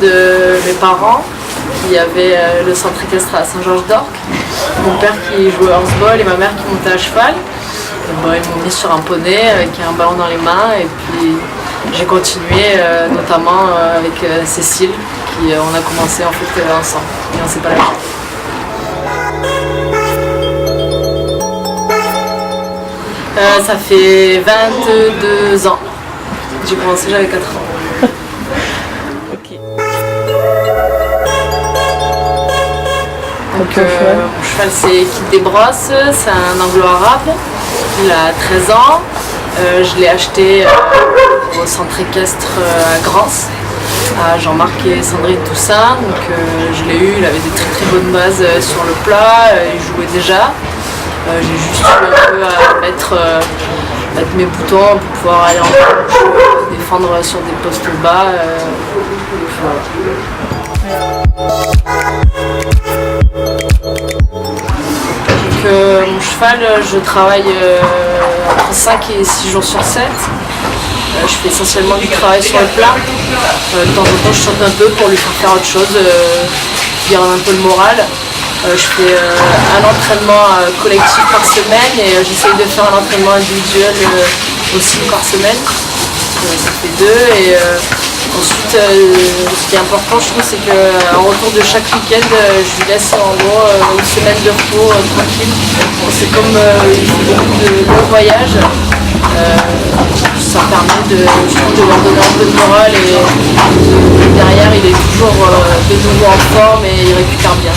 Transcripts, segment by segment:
de mes parents. Il y avait le centre équestre à Saint-Georges-d'Orc. Mon père qui jouait au horseball et ma mère qui montait à cheval. Et bon, ils m'ont mis sur un poney avec un ballon dans les mains et puis j'ai continué notamment avec Cécile qui on a commencé en fait ensemble et on s'est pas lâché. Ça fait 22 ans. J'ai commencé, j'avais 4 ans. Ok. Donc mon cheval c'est Kid des Brosses, c'est un anglo-arabe. Il a 13 ans. Je l'ai acheté au centre équestre à Grance, à Jean-Marc et Sandrine Toussaint. Donc je l'ai eu, il avait des très très bonnes bases sur le plat, il jouait déjà. J'ai juste eu un peu à mettre mes boutons pour pouvoir aller en planche, défendre sur des postes bas. Donc, mon cheval, je travaille entre 5 et 6 jours sur 7. Je fais essentiellement du travail sur le plat. De temps en temps, je saute un peu pour lui faire faire autre chose, qui garde un peu le moral. Je fais un entraînement collectif par semaine et j'essaye de faire un entraînement individuel aussi par semaine. Ça fait 2 et ensuite ce qui est important je trouve c'est qu'en retour de chaque week-end je lui laisse en gros une semaine de repos tranquille. C'est comme il fait beaucoup de longs voyages. Ça permet de leur donner un peu de morale et derrière il est toujours de nouveau en forme et il récupère bien.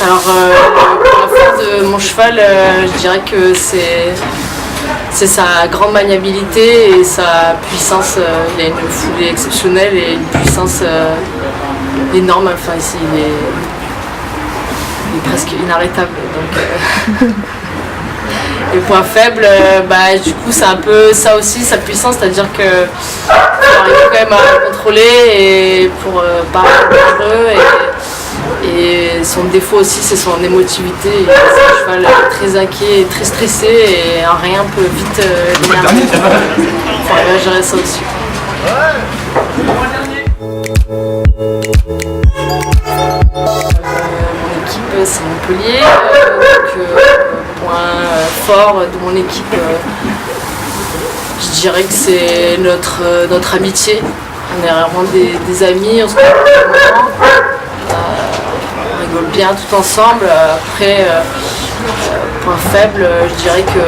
Alors pour la force de mon cheval, je dirais que c'est sa grande maniabilité et sa puissance. Il a une foulée exceptionnelle et une puissance énorme. Enfin ici il est presque inarrêtable. Donc, les points faibles, du coup c'est un peu ça aussi, sa puissance, c'est-à-dire que faut arriver quand même à le contrôler et pour pas être dangereux et son défaut aussi c'est son émotivité. C'est un cheval très inquiet, très stressé et un rien peut vite l'énerver. Il faut arriver à gérer ça aussi. Mon équipe c'est Montpellier, point fort de mon équipe, je dirais que c'est notre amitié. On est vraiment des amis, on se connaît depuis un moment, on rigole bien tout ensemble. Après, point faible, je dirais que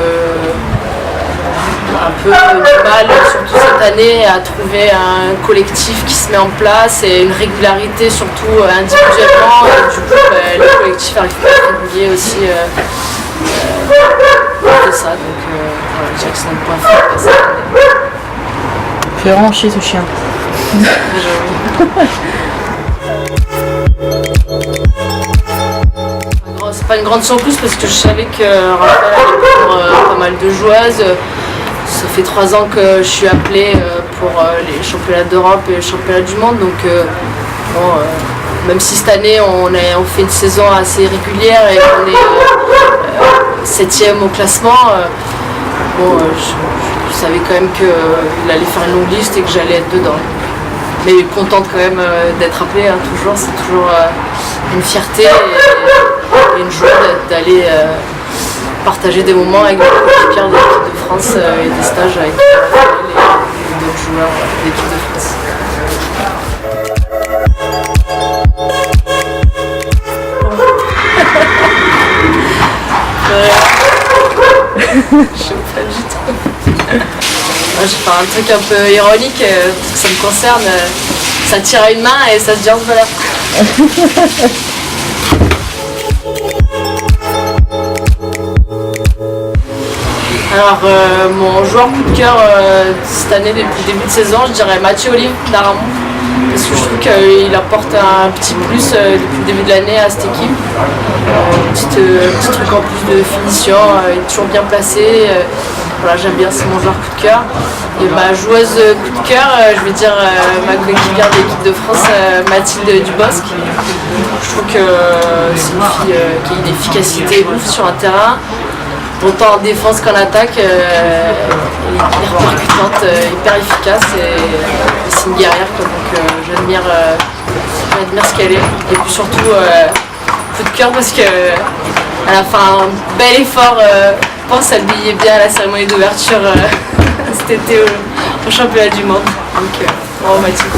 un peu du mal, surtout cette année, à trouver un collectif qui se met en place et une régularité surtout individuellement. Et du coup, le collectif arrive pas à être régulier aussi de ça. Donc, je dirais que c'est notre point faible cette année. Fais vraiment chier ce chien. C'est pas une grande surprise parce que je savais que Raphaël allait prendre pas mal de joueuses. Ça fait 3 ans que je suis appelée pour les championnats d'Europe et les championnats du monde. Donc même si cette année on fait une saison assez régulière et qu'on est 7e au classement, je savais quand même qu'il allait faire une longue liste et que j'allais être dedans. Mais contente quand même d'être appelée, hein, toujours, c'est toujours une fierté et une joie d'aller partager des moments avec des coéquipiers de l'équipe de France et des stages avec d'autres joueurs de l'équipe de France. Je sais pas du tout. Moi, je vais faire un truc un peu ironique, parce que ça me concerne. Ça tire à une main et ça se dit en valeur. Alors, mon joueur coup de cœur cette année, depuis le début de saison, je dirais Mathieu Olive d'Aramon. Parce que je trouve qu'il apporte un petit plus depuis le début de l'année à cette équipe. Petit truc en plus de finition, il est toujours bien placé. Voilà, j'aime bien, c'est mon joueur coup de cœur. Et ma joueuse coup de cœur, je vais dire ma coéquipière de l'équipe de France, Mathilde Dubosc. Je trouve que c'est une fille qui a une efficacité ouf sur un terrain. autant en défense qu'en attaque. Elle est hyper percutante, hyper efficace et c'est une guerrière quoi. Donc j'admire ce qu'elle est. Et puis surtout coup de cœur parce qu'elle a fait un bel effort. Je pense s'habiller bien à la cérémonie d'ouverture cet été au championnat du monde. Donc bravo Mathilde.